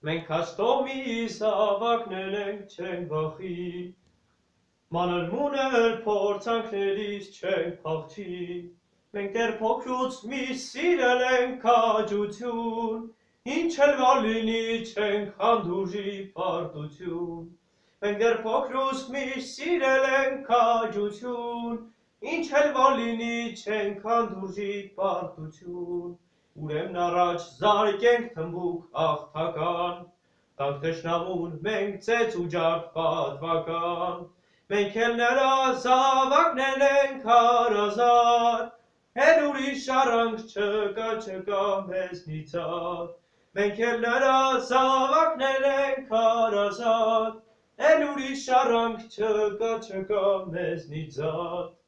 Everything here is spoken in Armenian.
Մենք հաշտոմի զավակներ ենք չենք վախի, մանր-մուներ փորձանքներից չենք փախչի, մենք դեռ փոքրուց մի սիրել ենք քաջություն, ինչ էլ որ լինի չենք հանդուրժի պարտություն, մենք դեռ փոքրուց միշտ սիրել ենք քաջություն, ինչ էլ որ լինի չենք հանդուրժի պարտություն, ուրեմն առաջ զարկենք թմբուկ հաղթական, տանք թշնամուն մենք ծեծ ու ջարդ պատվական, մենք էլ նրա զավակներն ենք հարազատ, էլ ուրիշ առանք չկա մեզնից ատ, մենք էլ նրա զավակներն ենք հարազատ, էլ ուրիշ առանք չկա մեզնից ատ,